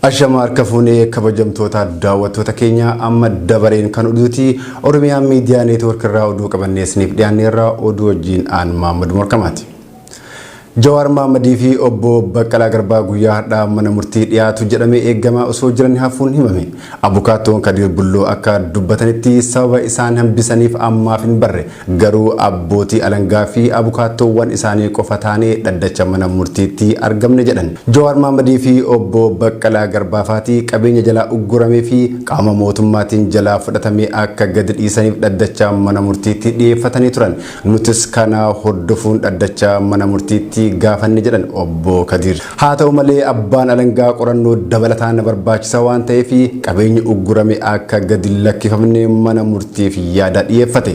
Ashamar Kafune kabajamtoota daawwattoota keenya amma dabareen kan oduuti Oromiyaa Miidiyaa Neetwoork irraa oduu qabanneesniif dhiyaanneerra oduu wajjin aan Maamad Morkamaati. Jawar Mahamadii fi obbo Baqqalaa Garbaa guyyaa har'aa mana murtii dhiyaatu jedhamee eegamaa osoo jiran hafuun himame. Abukaatoon Kadir Bulloo akka dubbatanitti sababa isaan hambisaniif ammaaf hin barre garuu abbootii alangaa fi abukaatoowwan isaanii qofa taanee dhaddacha mana murtiitti argamne jedhan. Jawar Mahamadii fi obbo Baqqalaa Garbaa faatii qabeenya jalaa ugguramee fi qaama mootummaatiin jalaa fudhatamee akka gadi dhiisaniif dhaddacha mana murtiitti dhiyeeffatanii turan. Nutis kana hordofuun dhaddacha mana murtiitti gaafanne jedhan obbo Kadir. Haa ta'u malee abbaan alangaa qorannoo dabalataan barbaachisa waan ta'eef qabeenya uggurame akka gadi lakkifamne mana murtiif yaada dhiyeeffate.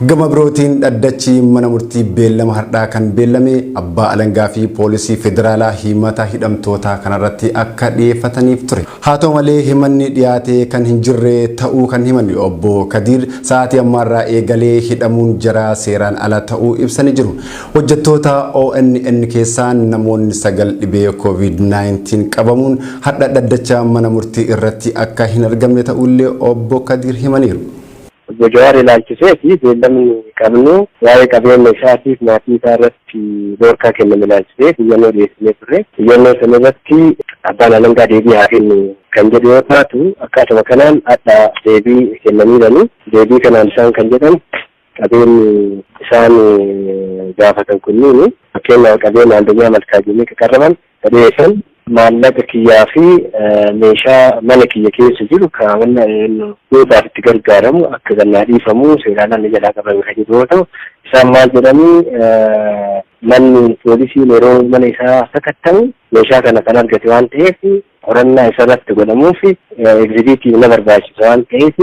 Gama birootiin dhaddachi mana murtii beellama har'aa kan beellame abbaa alangaa fi poolisii federaalaa himata hidhamtoota kanarratti akka dhiyeeffataniif ture. Haa ta'u malee himanni dhiyaate kan hin jirre ta'uu kan himan obbo Kadir sa'aatii ammaarraa eegalee hidhamuun jaraa seeraan ala ta'uu ibsanii jiru. Hojjettoota ONN keessaan namoonni 9 dhibee COVID-19 qabamuun hadha dhaddacha mana murtii irratti akka hin argamne ta'ullee obbo Kadir himaniiru. Jawar ilaalchisee fi beellamni qabnu waa'ee qabeenya isaatiif maatii isaa irratti doorkaa kenname ilaalchisee xiyyannoo dhiyeessinee turre. Xiyyannoo sana irratti abbaan alangaa deebii haa kennu kan jedhu yoo taatu akkaatuma kanaan hadha deebii kennaniirani. Deebii kanaan isaan kan jedhan qabeenyi isaan gaafatan kunniin fakkeenyaaf qabeenya addunyaa malkaajinii qaqqabaman dhiyeessan maallaqa kiyyaa fi meeshaa mana kiyya keessa jiru kaawwanna dhuunfaaf itti gargaaramu akka gannaa dhiifamu seeraan alli jalaa qabame kan jedhu yoo ta'u isaan maal jedhanii manni poolisiin yeroo mana isaa sakattamu meeshaa kana kan argate waan ta'eef qorannaa isarratti godhamuuf egzibiitii na barbaachisa waan ta'eef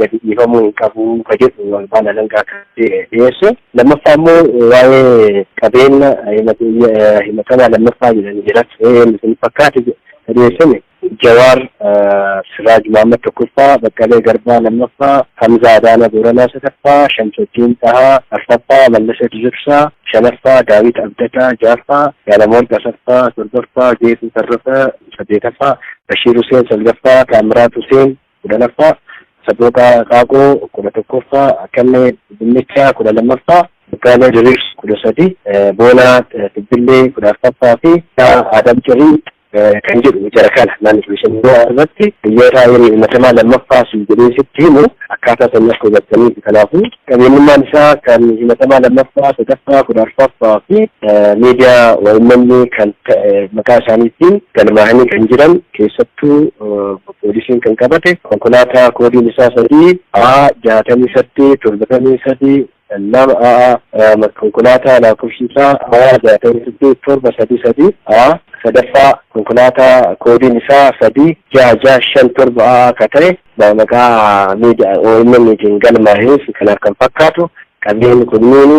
gadi dhiifamuu hin qabu ka jedhu abbaan alangaa dhiyeesse. Lammaffaa immoo waa'ee qabeenya himatamaa lammaffaa jedhanii jedhatti fakkaate dhiyeessame Jawar Siraaj Muhammad tokkoffaa, Baqqalee Garbaa lammaffaa, Hamzaa Adaanaa Booranaa sadaffaa, Shamsuddin Tahaa arfaffaa, Mallasa Dirsaa shanaffaa, Daawit Abdataa ja'affaa, Yaalamoon Asaffaa torbaffaa, Geetuu Tarrafaa saddeetaffaa, Bashiir Huseen salgaffaa, Taamiraat Huseen kudhanaffaa, Sabbooqaa Qaaqoo 11ffaa, Akkamee Dinnichaa 12ffaa, Baqqalee Diriirs 13, Boonaa Tibbillee 14ffaa fi Adam Cirii kan jedhu jara kana naannoo irratti biyyoota himatamaa lammaffaa sun jedheesitti himu akkaataa sanyii akka hubattaniif kanaafuu qabeenyummaan isaa kan himatamaa lammaffaa sadaffaa 14ffaa fi miidiyaa waayimmanni kan maqaa isaaniitiin galmaa'anii kan jiran keessattuu poolisiin kan qabate konkolaataa koodiin isaa 3 A6873 nama konkolaataa lakkoofsi isaa A6873 sadaffaa konkolaataa koodiin isaa 3657 akka ta'e maqaa miidiyaa OMN'tiin galmaa'eef kan kan fakkaatu qabeenyi kunniin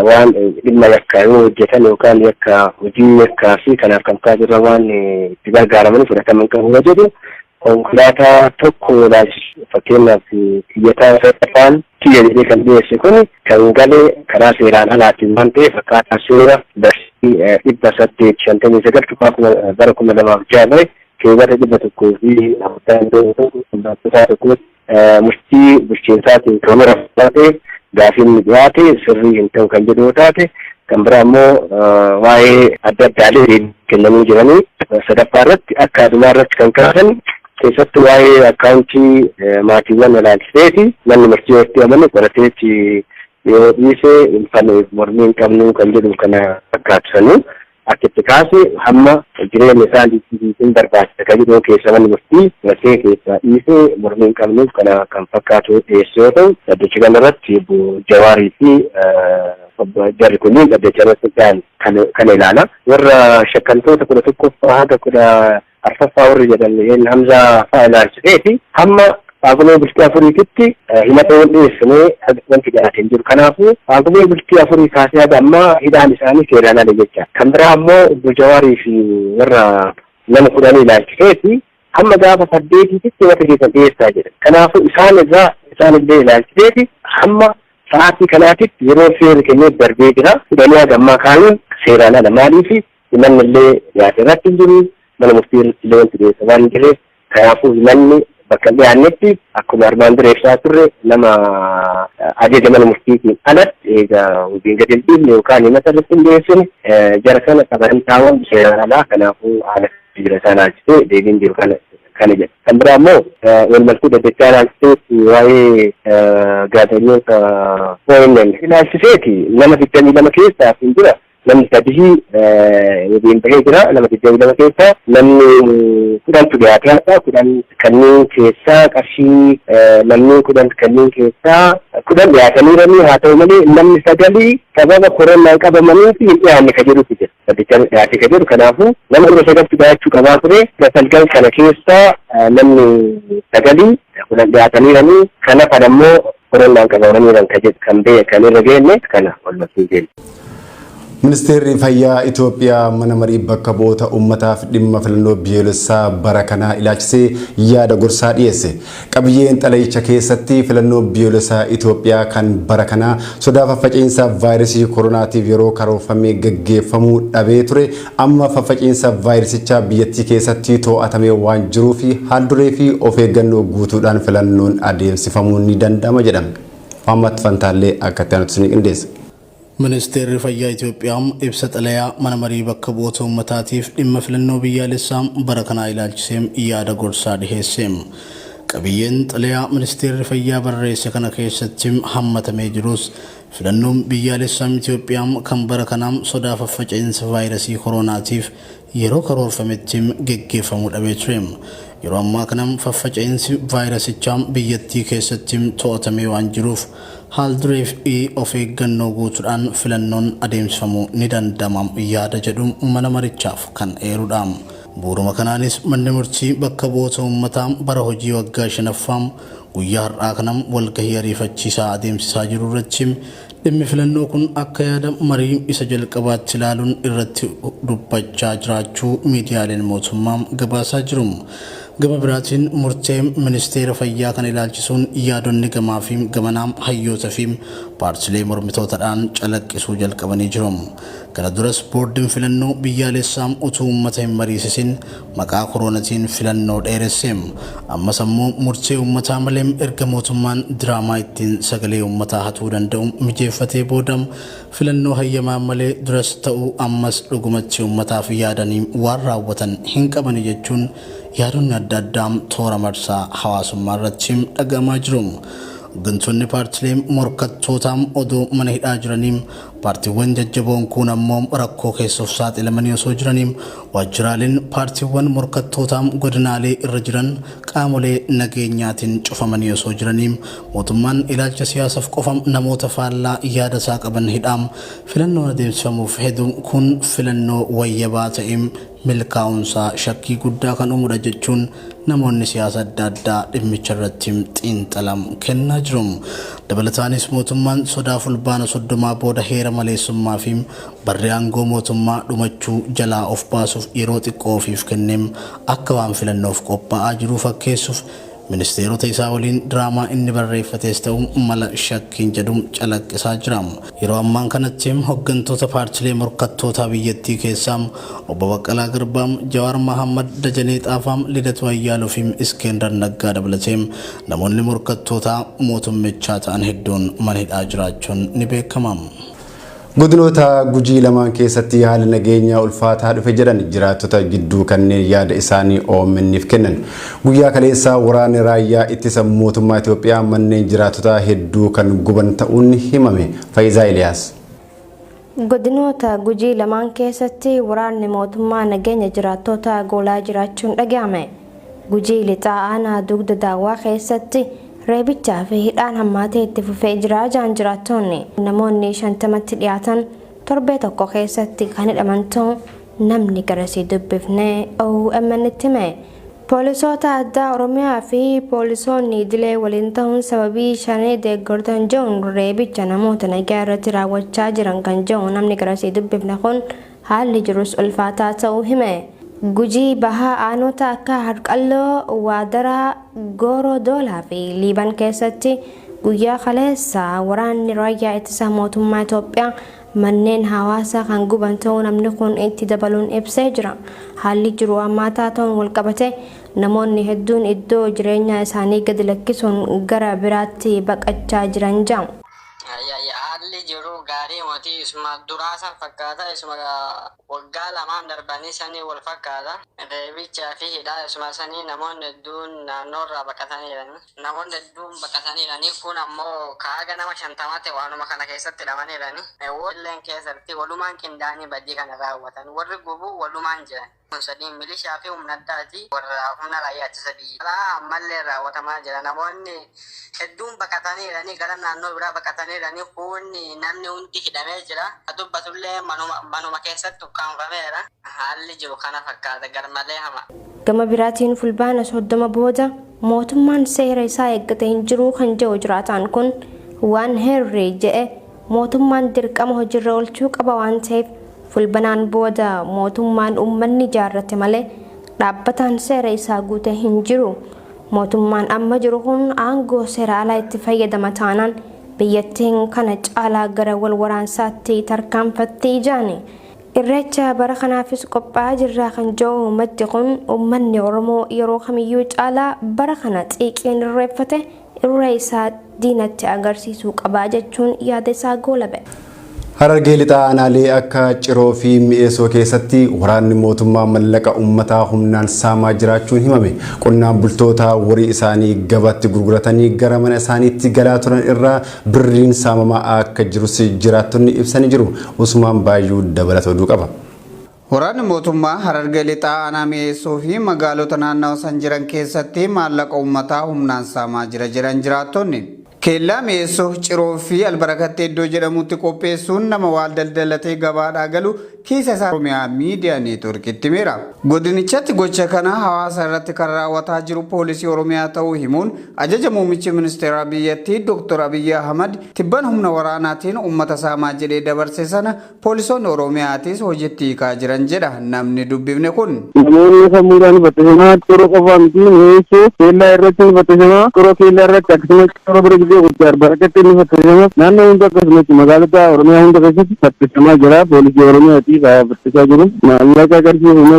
waan dhimma yakkaa yoo hojjetan yookaan yakka hojii yakkaa fi kanaaf kan kaajirra waan itti gargaaraman fudhataman qabu jedhu konkolaataa tokko fakkeenyaaf xiyyataa sadaffaan kiyya jedhee kan dhiyeesse kun kan galee karaa seeraan alaatiin waan ta'eef akkaataa seera darsii 859 bara 2006 keewwata 100 fi murtii bulchiinsaatiin toora fudhatee gaafiin dhiyaate sirrii hin ta'u kan jedhu taate kan biraa immoo waa'ee adda addaalee kennamuu jiranii sadaffaa irratti akka adumaa irratti kan kaasan keessattuu waa'ee akkaawuntii maatiiwwan ilaalchiseeti manni murtii walitti amane qorateetti yoo dhiise infan mormii hin qabnu kan jedhu kana fakkaatu akka itti kaase hamma jireenya isaaniitiin barbaachisa kan jedhu keessa manni murtii rasee keessa dhiise mormii hin qabnuuf kana kan fakkaatu dhiyeesse yoo ta'u dhaddacha kanarratti Jawaarii fi jarri kunniin dhaddacha irratti kan ilaala. Warra shakkamtoota 11ffaa haga 14ffaa warri jedhan Hamzaa fa'aa ilaalchiseeti hamma Paagumee bultii afuriititti himata wal dhiyeessinee wanti dhiyaateen jiru. Kanaafuu paagumee bultii afurii kaasee haga ammaa hidhaan isaanii seeraan ala jecha. Kan biraa ammoo obbo Jawaarii fi warra nama 10 ilaalchiseeti hamma gaafa 8titti himata keessan dhiyeessaa jedha. Kanaafuu isaan illee ilaalchiseeti hamma sa'aatii kanaatitti yeroo seerri kennee darbee jira. Hidhanii haga ammaa kaaniin seeraan ala maaliif himanni illee dhiyaate irratti hin jiru. Mana murtii illee wanti dhiyeessa waan hin jireef kanaafuu himanni bakka dhiyaannetti akkuma armaan dureessaa turre nama ajaja mana murtiitiin alatti egaa hojiin gadi hin dhiifne yookaan himata irratti hin dhiyeessine jara kana qabanii taa'uun seeraan alaa. Kanaafuu haala jira isaan ilaalchisee deebiin jiru kana jedha. Kan biraa immoo walmaltuu daddachaa ilaalchiseeti waa'ee gaazexeessitoota OMN ilaalchiseeti nama 22 keessaa hin jira. Namni sadii waliin bahee jira. Nama 22 keessaa namni 10 dhiyaatee 10 kanneen keessaa qarshii namni 10 kanneen keessaa 10 dhiyaataniiranii haa ta'u malee namni 9 sababa koronaan qabamanii fi hin dhiyaanne ka jedhutu jira. Sadicha dhiyaatee ka jedhu kanaafuu nama 9 dhiyaachuu qabaa ture. 9 kana keessaa namni 9 10 dhiyaataniiranii kana kan ammoo koronaan qabamaniiran ka jedhu kan irra geenne kana walumatti geenne. Ministeerri Fayyaa Itoophiyaa mana marii bakka bu'oota uummataaf dhimma filannoo biyyoolessaa bara kanaa ilaalchisee yaada gorsaa dhiyeesse. Qabiyyeen xalayicha keessatti filannoo biyyoolessaa Itoophiyaa kan bara kanaa sodaa faffaciinsa vaayirasii koronaatiif yeroo karoorfamee gaggeeffamuu dhabee ture amma faffaciinsa vaayirasichaa biyyattii keessatti to'atamee waan jiruu fi haalduree fi of eeggannoo guutuudhaan filannoon adeemsifamuu ni danda'ama jedhame. Muhammad Fantaallee akka ta'an qindeesse. Ministeerri Fayyaa Itoophiyaa ibsa xalayaa mana marii bakka bu'oota uummataatiif dhimma filannoo biyyaalessaa bara kanaa ilaalchisee yaada gorsaa dhiheesse. Qabiyyeen xalayaa Ministeerri Fayyaa barreesse kana keessatti hammatamee jirus filannoon biyyaalessaa Itoophiyaa kan bara kanaa sodaa faffaciinsa vaayirasii koronaatiif yeroo karoorfametti gaggeeffamuu dhabee ture. Yeroo ammaa kana faffaciinsi vaayirasichaa biyyattii keessatti to'atamee waan jiruuf haalduree fi of eeggannoo guutuudhaan filannoon adeemsifamuu ni danda'ama yaada jedhu mana marichaaf kan eerudha. Bu'uuruma kanaanis manni murtii bakka bu'oota uummataa bara hojii waggaa 5ffaa guyyaa har'aa kana walgahii ariifachiisaa adeemsisaa jiru irratti dhimmi filannoo kun akka yaada marii isa jalqabaatti ilaaluun irratti dubbachaa jiraachuu miidiyaaleen mootummaa gabaasaa jiru. Gama biraatiin murtee ministeera fayyaa kan ilaalchisuun yaadonni gamaa fi gamanaa hayyoota fi paartilee mormitootaadhaan calaqqisuu jalqabanii jiru. Kana duras boordiin filannoo biyyaalessaa utuu uummata hin mariisisin maqaa koronaatiin filannoo dheeresse. Ammas ammoo murtee uummataa malee erga mootummaan diraamaa ittiin sagalee uummataa hatuu danda'u mijeeffatee booda filannoo hayyamaa malee duras ta'uu ammas dhugumatti uummataaf yaadanii waan raawwatan hin qaban jechuun yaadonni adda addaa toora marsaa hawaasummaa irratti dhagahamaa jiru. Hooggantoonni paartilee morkattootaa odoo mana hidhaa jiranii paartiiwwan jajjaboon kun ammoo rakkoo keessoof saaxilamanii osoo jiranii waajjiraaleen paartiiwwan morkattootaa godinaalee irra jiran qaamolee nageenyaatiin cufamanii osoo jiranii mootummaan ilaalcha siyaasaaf qofa namoota faallaa yaada isaa qaban hidhaa filannoon adeemsifamuuf hedu kun filannoo wayyabaa ta'e milkaa'umsaa shakkii guddaa kan uumudha jechuun namoonni siyaasa adda addaa dhimmicha irratti xiinxalam kennaa jiru. Dabalataanis mootummaan sodaa fulbaana 30 booda heera maleessummaa fi barri aangoo mootummaa dhumachuu jalaa of baasuuf yeroo xiqqoo ofiif kenneem akka waan filannoof qophaa'aa jiru fakkeessuuf ministeerota isaa waliin diraamaa inni barreeffates ta'u mala shakkiin jedhu calaqqisaa jira. Yeroo ammaan kanatti hooggantoota paartilee morkattootaa biyyattii keessaa obbo Baqqalaa Garbaa, Jawaar Mohaammed, Dajanee Xaafaa, Lidatu Ayyaaloo fi Iskendar Naggaa dabalatee namoonni morkattootaa mootummichaa ta'an hedduun mana hidhaa jiraachuun ni beekama. Godinoota Gujii lamaan keessatti haala nageenyaa ulfaataa dhufe jedhan jiraattota gidduu kanneen yaada isaanii OMN'if kennan. Guyyaa kaleessaa waraanni raayyaa ittisa mootummaa Itoophiyaa manneen jiraattota hedduu kan guban ta'uun himame. Faayizaa Eliyaas. Godinoota Gujii lamaan keessatti waraanni mootummaa nageenya jiraattota goolaa jiraachuun dhagahame. Gujii lixaa aanaa dugda daawwaa keessatti reebichaa fi hidhaan hammaatee itti fufee jira jaan jiraattonni namoonni 50tti dhiyaatan torbee tokko keessatti kan hidhaman ta'u namni garasii dubbifnee OMN'tti hime. Poolisoota addaa Oromiyaa fi poolisoonni idilee waliin ta'uun sababii shanee deeggartan jedhuun reebicha namoota nagaa irratti raawwachaa jiran kan jedhu namni garasii dubbifne kun haalli jirus ulfaataa ta'uu hime. Gujii bahaa aanota akka Harqalloo, Waadaraa, Gooroo Doolaa fi Liiban keessatti guyyaa kaleessa waraanni raayyaa ittisa mootummaa Itoophiyaa manneen hawaasaa kan guban ta'uu namni kun itti dabaluun ibsee jira. Haalli jiru hammaataa ta'uun walqabate namoonni hedduun iddoo jireenya isaanii gadi lakkisuun gara biraatti baqachaa jiran jedhamu. Haalli jiru gaarii mootii isuma duraasan fakkaata, isuma waggaa lamaan darbanii sanii wal fakkaata. Reebichaa fi hidhaa isuma sanii namoonni hedduun naannoorraa baqataniirani. Namoonni hedduun baqataniirani kun ammoo kaaga nama 50 ta'e waanuma kana keessatti hidhamaniirani. Walleen keessatti walumaan qindaa'anii badii kana raawwatan. Warri gubuu walumaan jiran. Sadiin milishaa fi humna addaati warra humna raayyaa ittisa biyyaa ammallee raawwatamaa jira. Namoonni hedduun baqataniirani gara naannoo biraa baqataniirani kun namni hundi hidhamee jira. Dubbatullee manuma keessatti ukkaanfameera. Haalli jiru kana fakkaata garmalee hama. Gama biraatiin fulbaana 30 booda mootummaan seera isaa eeggatee hin jiru kan jedhu jiraataan kun waan heerri jedhe mootummaan dirqama hojiirra oolchuu qaba waan ta'eef fulbanaan booda mootummaan uummanni ijaarrate malee dhaabbataan seera isaa guutee hin jiru. Mootummaan amma jiru kun aangoo seera alaa itti fayyadama taanaan biyyattiin kana caalaa gara wal waraansaatti tarkaanfattee jaani. Irreecha bara kanaafis qophaa'aa jirra kan jedhu maddi kun uummanni Oromoo yeroo kamiyyuu caalaa bara kana xiiqiin irreeffate irree isaa diinatti agarsiisuu qaba jechuun yaada isaa goolabe. Harargee lixaa aanaalee akka Ciroo fi Mi'eessoo keessatti waraanni mootummaa mallaqa uummataa humnaan saamaa jiraachuun himame. Qonnaan bultoota horii isaanii gabaatti gurguratanii gara mana isaaniitti galaa turan irraa birriin saamamaa akka jirus jiraattonni ibsanii jiru. Usmaan Baayyuu dabalata oduu qaba. Waraanni mootummaa Harargee lixaa aanaa Mi'eessoo fi magaalota naannawaa san jiran keessatti maallaqa uummataa humnaan saamaa jiran jiraattonni. Keellaa Mi'eessoo Ciroo fi Albarakatti iddoo jedhamutti qopheessuun nama waal daldalatee gabaadhaa galu kiisa isaa Oromiyaa miidiyaa neetworkiitti himeera. Godinichatti gocha kana hawaasa irratti kan raawwataa jiru poolisii Oromiyaa ta'uu himuun ajaja muummichi ministeera biyyattii Dr. Abiy Ahmad tibban humna waraanaatiin uummata saamaa jedhee dabarse sana poolisoonni Oromiyaatis hojiitti hiikaa jiran jedha namni dubbifne kun. Namoonni sammuudhaan fattashamaa Ciroo qofaa miti Mi'eessoo keellaa irratti fattashamaa Ciroo keellaa irratti akkasumas Ciroo bira Albarakatti inni fattashamaa naannoo hunda akkasumas magaalota Oromiyaa hunda keessatti fattashamaa jira. Poolisii Oromiyaati fattashaa jiru. Maallaqa qarshii humna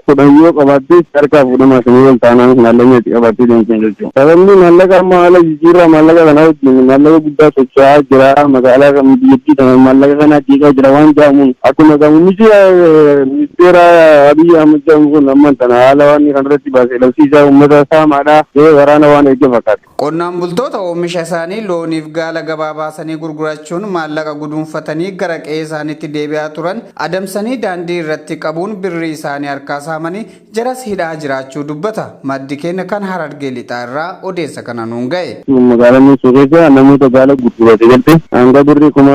kudhanyoo qabaattee harkaa fuudhamaa samii wal taanaan maallaqa qabaattee deemsan jechuudha. Sababni maallaqa amma haala jijjiirraa maallaqa kanaa wajjin maallaqa guddaa socho'aa jira. Magaalaa biyyattii kana maallaqa kanaa dhiigaa jira waan jedhamuun akkuma muummichi ministeera Abiy Ahmad jedhamu kun amman tana haala waan kan irratti baasee labsiisaa uummata saamaadhaa waraana waan eegge fakkaata. Qonnaan bultoota oomisha isaanii looniif gaala gabaa baasanii gurgurachuun maallaqa guduunfatanii gara qe'ee isaaniitti deebi'aa turan adamsanii daandii irratti qabuun birrii isaanii harkaa saamanii jaras hidhaa jiraachuu dubbata. Maddi keenya kan Harargee lixaa irraa odeessa kana nuun ga'e. Magaalaa Mi'eessoo keessa namoota gaala gurgurate galte hanga birrii kuma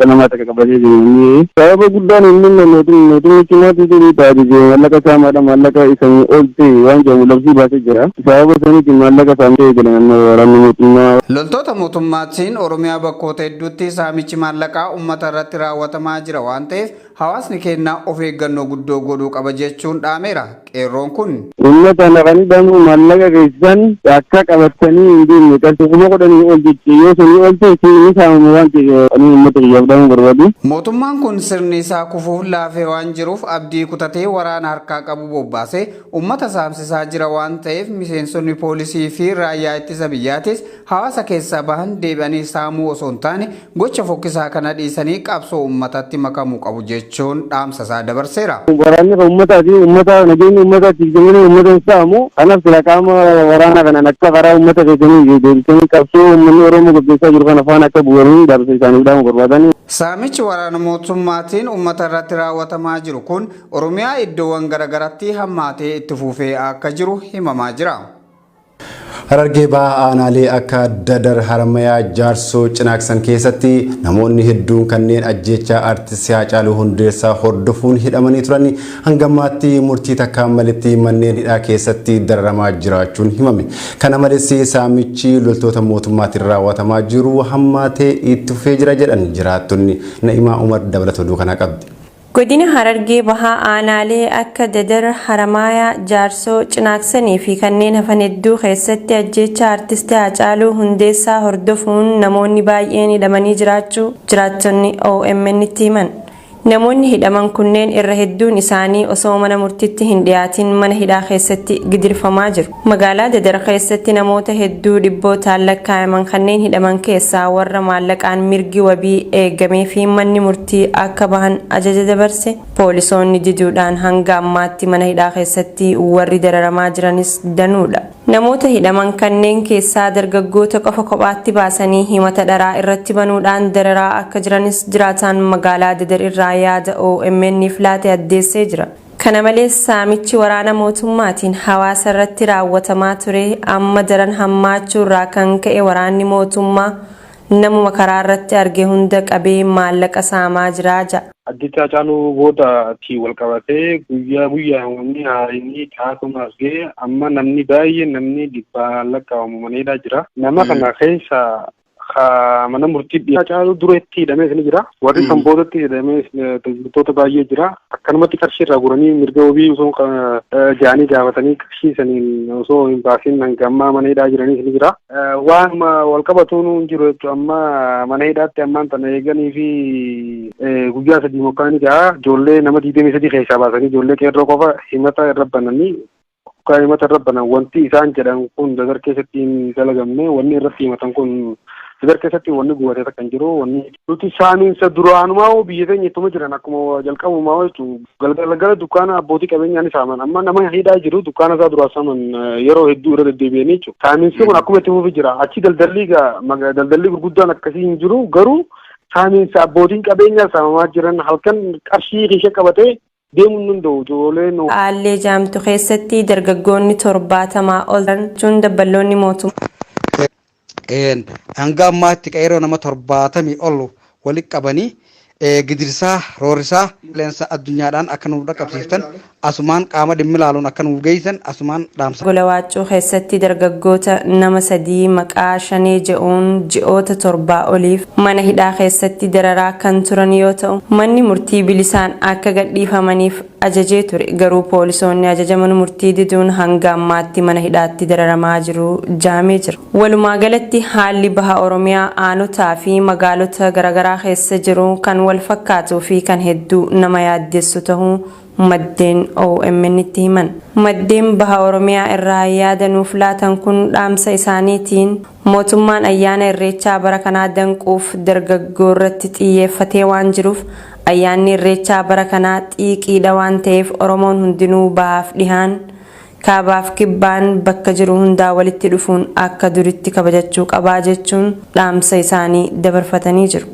namaa takka qabatee jiru. Sababa guddaan inni mootummichi mootii taasise maallaqa saamaadha maallaqa isanii oolte waan jedhamu labsii baasee jira. Sababa saniitiin maallaqa saamtee galan waraanni mootummaa. Loltoota mootummaatiin Oromiyaa bakkoota hedduutti saamichi maallaqaa uummata irratti raawwatamaa jira waan ta'eef hawaasni keenya of eeggannoo guddoo godhuu qaba jechuun dhaameera. Qeerroon kun uummata naqanii dhaamuu maallaqa keessan akka qabatanii hin deemne qarshii kuma kudhanii ol jechuun yoo sunii ol ta'e ni saamamu waan ta'eef uummata kiyyaaf dhaamuu barbaadu. Mootummaan kun sirni isaa kufuuf laafee waan jiruuf abdii kutatee waraana harkaa qabu bobbaasee uummata saamsisaa jira waan ta'eef miseensonni poolisii fi raayyaa ittisa biyyaatis hawaasa keessaa bahan deebi'anii saamuu osoo hin taane gocha fokkisaa kana dhiisanii qabsoo uummatatti makamuu qabu jechuun dhaamsa isaa dabarseera. Waraanni uummataa fi uummata nageenya uummata tiksanii uummata saamu kanaaf qaama waraana kanaan akka karaa uummata keessanii deebisanii qabsoo uummanni Oromoo gaggeessaa jiru kana afaan akka bu'anii dhaamsa isaanii dhaamuu barbaadani. Saamichi waraana mootummaatiin uummata irratti raawwatamaa jiru kun Oromiyaa iddoowwan garaagaratti hammaatee itti fufee akka jiru himamaa jira. Harargee Bahaa aanaalee akka Dadar Haramayaa Jaarsoo Cinaaksan keessatti namoonni hedduun kanneen ajjeechaa aartistii Haacaaluu Hundeessaa hordofuun hidhamanii turan hanga ammaatti murtii takkaan malitti manneen hidhaa keessatti dararamaa jiraachuun himame. Kana malees saamichi loltoota mootummaatiin raawwatamaa jiru hammaatee itti fufee jira jedhan jiraattonni. Na'imaa Umar dabalata oduu kana qabdi. Godina Harargee Bahaa aanaalee akka Dadar Haramayaa Jaarsoo Cinaaksanii fi kanneen hafan hedduu keessatti ajjeechaa aartistii Haacaaluu Hundeessaa hordofuun namoonni baay'een hidhamanii jiraachuu jiraattonni OMN itti himan. Namoonni hidhaman kunneen irra hedduun isaanii osoo mana murtiitti hin dhiyaatin mana hidhaa keessatti gidirfamaa jiru. Magaalaa Dadar keessatti namoota hedduu dhibbootaan lakkaa'aman kanneen hidhaman keessaa warra maallaqaan mirgi wabii eegamee fi manni murtii akka bahan ajaja dabarse poolisoonni diduudhaan hanga ammaatti mana hidhaa keessatti warri dararamaa jiranis danuudha. Namoota hidhaman kanneen keessaa dargaggoota qofa kophaatti baasanii himata dharaa irratti banuudhaan dararaa akka jiranis jiraataan magaalaa Dadar irraa yaada OMN'if laate addeessee jira. Kana malees saamichi waraana mootummaatiin hawaasa irratti raawwatamaa ture amma daran hammaachuurraa kan ka'e waraanni mootummaa namuma karaa irratti arge hunda qabee maallaqa saamaa jira jedha. Ajjeechaa Haacaaluu boodatti wal qabatee guyyaa wanni haarinni taasuma argee amma namni baay'een namni dhibbaan lakkaa'amu maneedhaa jira. Nama kana keessa mana murtii Haacaaluu dureetti hidhamee ni jira. Warri kan boodatti hidhamee tajaajiltoota baay'ee jira. Akkanumatti qarshii irraa guranii mirga wabii osoo jaanii gaafatanii qarshii saniin osoo hin baasin hanga ammaa mana hidhaa jiranis ni jira. Waan wal qabatuun hin jiru jechuudha. Amma mana hidhaatti ammaan tana eeganii fi guyyaa sadii mokkaanii gahaa ijoollee nama 23 keessaa baasanii ijoollee qeerroo qofa himata irra bananii himata irra banan wanti isaan jedhan kun Dadar keessatti hin dalagamne wanni irratti himatan kun Dadar keessatti wanni gubatee kan jiru wanni nuti saamiinsa duraanumaa biyya keenya ittuma jiran akkuma jalqabumaa jechuudha. Galgala dukkaana abbootii qabeenyaan saaman amma nama hidhaa jiru dukkaana isaa duraa saaman yeroo hedduu irra deddeebi'anii jechuudha. Saamiinsi kun akkuma itti fufee jira. Achi daldalli gurguddaan akkasii hin jiru garuu saamiinsa abbootiin qabeenyaa saamamaa jiran halkan qarshii keessa qabatee deemuun danda'u ijoolleen. Aallee jaamtu keessatti dargaggoonni 70 ol jechuun dabballoonni mootummaa. Hanga ammaatti qeerroo nama 70 ol walitti qabanii gidirsaa roorisaa qilleensa addunyaadhaan akka nuuf dhaqqabsiiftan asumaan qaama dhimmi ilaaluun akka nuuf geessan asumaan dhaamsa. Gola Waaccoo keessatti dargaggoota nama 3 maqaa Shanee jedhuun ji'oota 7 oliif mana hidhaa keessatti dararaa kan turan yoo ta'u manni murtii bilisaan akka gadhiifamaniif ajajee ture garuu poolisoonni ajaja mana murtii diduun hanga ammaatti mana hidhaatti dararamaa jiru jaamee jira. Walumaa galatti haalli baha Oromiyaa aanotaa fi magaalota garaagaraa keessa jiru kan wal fakkaatuu fi kan hedduu nama yaaddessu ta'uu maddeen OMN itti himan. Maddeen baha Oromiyaa irraa yaada nuuf laatan kun dhaamsa isaaniitiin mootummaan ayyaana irreechaa bara kanaa danquuf dargaggoo irratti xiyyeeffatee waan jiruuf ayyaanni irreechaa bara kanaa xiiqiidha waan ta'eef Oromoon hundinuu bahaaf dhihaan kaabaaf kibbaan bakka jiru hundaa walitti dhufuun akka duritti kabajachuu qabaa jechuun dhaamsa isaanii dabarfatanii jiru.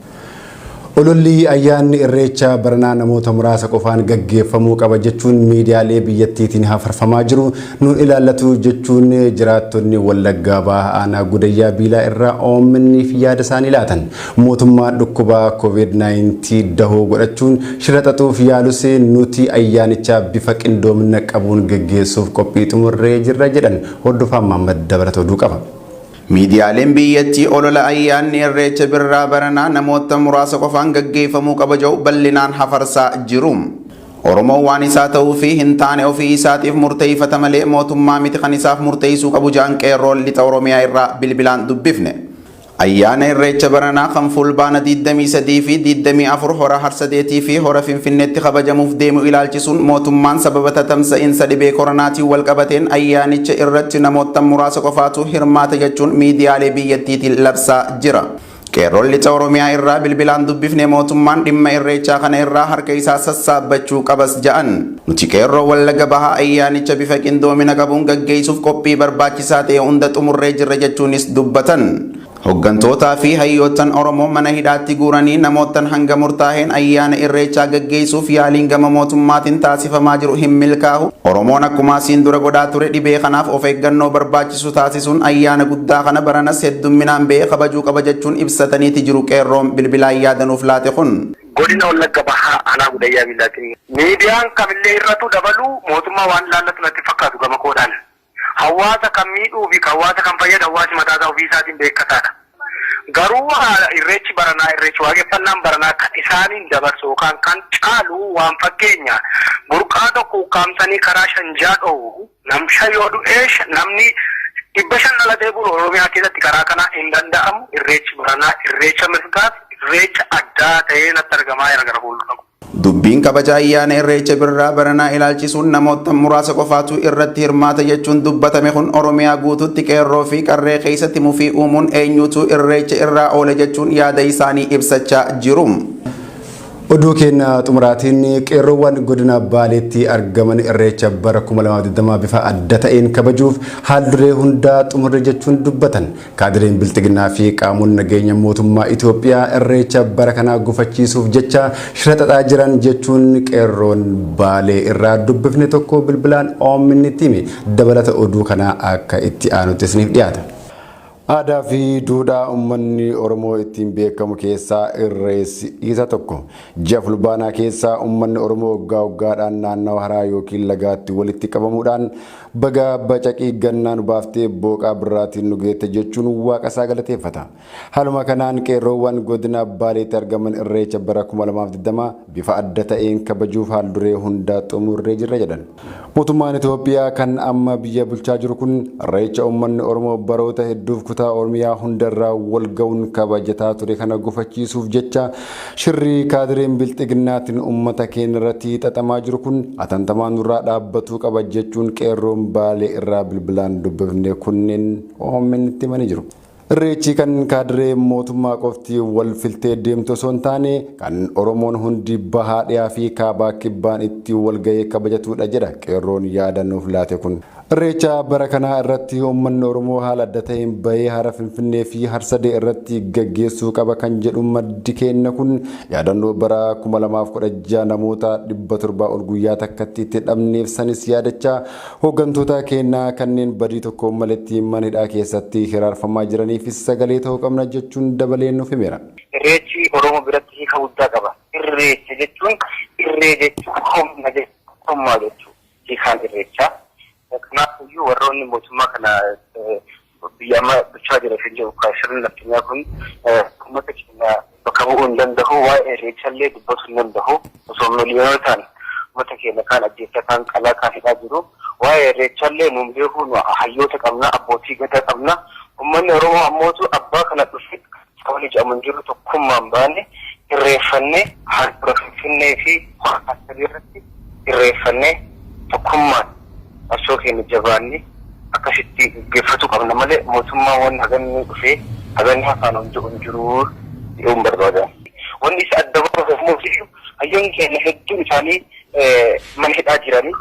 Ololli ayyaanni irreechaa baranaa namoota muraasa qofaan gaggeeffamuu qaba jechuun miidiyaalee biyyattiitiin hafarfamaa jiru nuun ilaallatu jechuun jiraattonni Wallaggaa Bahaa aanaa Gudayyaa Biilaa irraa OMN'if yaada isaanii laatan. Mootummaan dhukkubaa COVID-19 dahoo godhachuun shira xaxuuf yaalus nuti ayyaanichaa bifa qindoomina qabuun gaggeessuuf qophii xumurree jirra jedhan hordofaan Mahammad dabalata oduu qaba. Miidiyaaleen biyyattii olola ayyaanni irreecha birraa baranaa namoota muraasa qofaan gaggeeffamuu qaba jedhu bal'inaan hafarsaa jiru. Oromoon waan isaa ta'uu fi hin taane ofii isaatiif murteeffata malee mootummaa miti kan isaaf murteessuu qabu jedhan qeerroon lixa Oromiyaa irraa bilbilaan dubbifne. Ayyaana irreecha baranaa kan fulbaana 23 fi 24 hora Harsadeetii fi hora Finfinneetti kabajamuuf deemu ilaalchisuun mootummaan sababa tamsa'iinsa dhibee koronaatiin wal qabateen ayyaanicha irratti namoota muraasa qofaatu hirmaata jechuun miidiyaalee biyyattiitiin labsaa jira. Qeerroon lixa Oromiyaa irraa bilbilaan dubbifne mootummaan dhimma irreechaa kana irraa harka isaa sassaabbachuu qabas jedhan. Nuti qeerroo Wallagga Bahaa ayyaanicha bifa qindoomina qabuun gaggeessuuf qophii barbaachisaa ta'e hunda xumurree jirra jechuunis dubbatan. Hoggantootaa fi hayyoottan Oromoo mana hidhaatti guuranii namootan hanga murtaa'een ayyaana irreechaa gaggeessuuf yaaliin gama mootummaatiin taasifamaa jiru hin milkaa'u. Oromoon akkuma asiin dura godhaa ture dhibee kanaaf of eeggannoo barbaachisu taasisuun ayyaana guddaa kana baranas heddumminaan ba'ee kabajuu qaba jechuun ibsataniiti jiru qeerroon bilbilaan yaadanuuf laate kun. Godina Wallagga Bahaa Aanaa Gudayyaa Billaatiin miidiyaan kamillee irratti dabalu mootummaa waan laallatu natti fakkaatu gama koodhaan. Hawaasa kan miidhuu fi hawaasa kan fayyadu hawaasi mataasaa ofii isaatiin beekataadha. Garuu irreechi baranaa irreechi waaqeffannaan baranaa kan isaaniin dabarsu yookaan kan caalu waan fakkeenya burqaa tokko ukkaamsanii karaa shanjaa dhoowwu namsha yoo du'ee namni 500 dhalatee bulu Oromiyaa keessatti karaa kana hin danda'amu. Irreechi baranaa irreecha mirgaati. Irreecha addaa ta'ee natti argamaa jira gara fuuldura. Dubbiin kabaja ayyaana irreecha birraa baranaa ilaalchisuun namoota muraasa qofaatu irratti hirmaata jechuun dubbatame kun Oromiyaa guutuutti qeerroo fi qarree keessatti mufii uumuun eenyutu irreecha irraa oole jechuun yaada isaanii ibsachaa jiru. Oduu keenya xumuraatiin qeerroowwan godina Baaleetti argaman irreecha bara 2020 bifa adda ta'een kabajuuf haalduree hundaa xumurre jechuun dubbatan. Kaadireen bilxiginaa fi qaamonni nageenya mootummaa Itoophiyaa irreecha bara kanaa gufachiisuuf jecha shira xaxaa jiran jechuun qeerroon Baalee irraa dubbifne tokko bilbilaan oominnitti hime. Dabalata oduu kanaa akka itti aanutti isiniif dhiyaata. Aadaa fi duudhaa uummanni Oromoo ittiin beekamu keessaa irreessi isa tokko. Ji'a fulbaanaa keessaa uummanni Oromoo waggaa waggaadhaan naannawa haraa yookiin lagaatti walitti qabamuudhaan baga bacaqii gannaan baaftee booqaa birraatiin nu geette jechuun waaqa isaa galateeffata. Haaluma kanaan qeerroowwan godina Baaleetti argaman irreecha bara 2020 bifa adda ta'een kabajuuf haalduree hundaa xumurree jirra jedhan. Mootummaan Itoophiyaa kan amma biyya bulchaa jiru kun irreecha uummanni Oromoo baroota hedduuf kutaa Oromiyaa hundarraa wal ga'uun kabajataa ture kana gufachiisuuf jecha shirri kaadireen bilxiginnaatiin uummata keenya irratti xaxamaa jiru kun atantamaan nurraa dhaabbatuu qaba jechuun qeerroon Baalee irraa bilbilaan dubbifne kunneen oominnitti himanii jiru. Irreechi kan kaadiree mootummaa qofti wal filtee deemtu osoo hin taane kan Oromoon hundi bahaa dhiyaa fi kaabaa kibbaan itti wal ga'ee kabajatudha jedha qeerroon yaadannuuf laate kun. Irreecha bara kanaa irratti uummanni Oromoo haala adda ta'een bahee hara Finfinnee fi Harsadee irratti gaggeessuu qaba kan jedhu maddi keenya kun yaadannoo bara 2016 namoota 700 ol guyyaa takkatti itti dhabneef sanis yaadachaa hooggantoota keenyaa kanneen badii tokko maletti mana hidhaa keessatti hiraarfamaa jiraniifis sagalee ta'uu qabna jechuun dabalee nuuf himeera. Irreechi Oromoo biratti hiika guddaa qaba. Irreecha jechuun irree jechuun humna jechuun hiikaan irreechaa. Kanaafuu warroonni mootummaa kana biyya amma bulchaa jiran kan jiru shirri naftinyaa kun uummata keenya bakka bu'uu hin danda'u waa'ee irreechallee dubbatu hin danda'u osoo miliyoonotaan uummata keenya kaan ajjeechaa kaan qalaa kaan hidhaa jiru waa'ee irreechallee nuun beekuu nu hayyoota qabna abbootii gadaa qabna uummanni Oromoo ammootu abbaa kana dhufe sabni jedhamu hin jiru tokkummaan baane irreeffannee haaldura Finfinnee fi Harsadee irratti irreeffannee tokkummaan Asoo keenya jabaanni akkasitti gaggeeffatu qabna malee mootummaa waan haganni dhufee haganni hafaan hin jiru yoon barbaada. Wanni isa adda baafamuu hayyoonni keenya hedduun isaanii mana hidhaa jiranii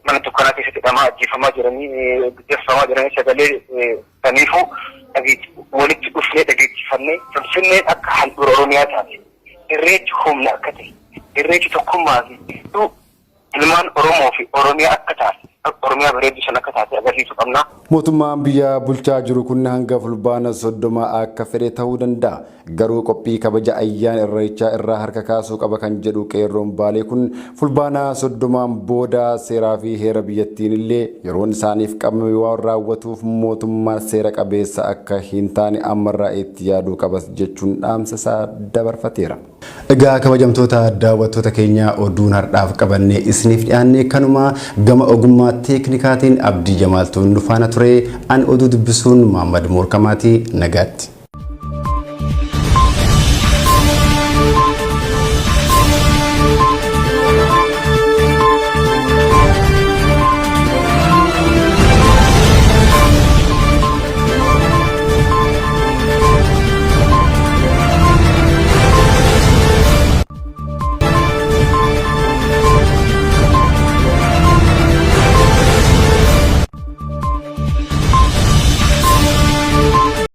mana dukkanaa keessatti hidhamaa ajjeefamaa jiranii gaggeeffamaa jiranii sagalee saniifuu walitti dhufnee dhageessifannee Finfinneen akka handhuura Oromiyaa taate irreechi humna akka ta'e irreechi tokkummaa fi ilmaan Oromoo fi Oromiyaa akka taate Oromiyaa bareedduu san akka taate agarsiisuu qabna. Mootummaan biyya bulchaa jiru kun hanga fulbaana 30 akka fedhe ta'uu danda'a. Garuu qophii kabaja ayyaana irreechaa irraa harka kaasuu qaba kan jedhu qeerroon Baalee kun fulbaana 30 booda seeraa fi heera biyyattiin illee yeroon isaaniif qabame waan raawwatuuf mootummaan seera qabeessa akka hin taane ammarraa itti yaaduu qabas jechuun dhaamsa isaa dabarfateera. Egaa kabajamtoota daawwattoota keenya oduun har'aaf qabannee isiniif dhiyaanne kanuma gama ogummaa teeknikaatiin Abdii Jamaaltuun nu faana ture an oduu dubbisuun Muhammad Morkamaati nagaatti.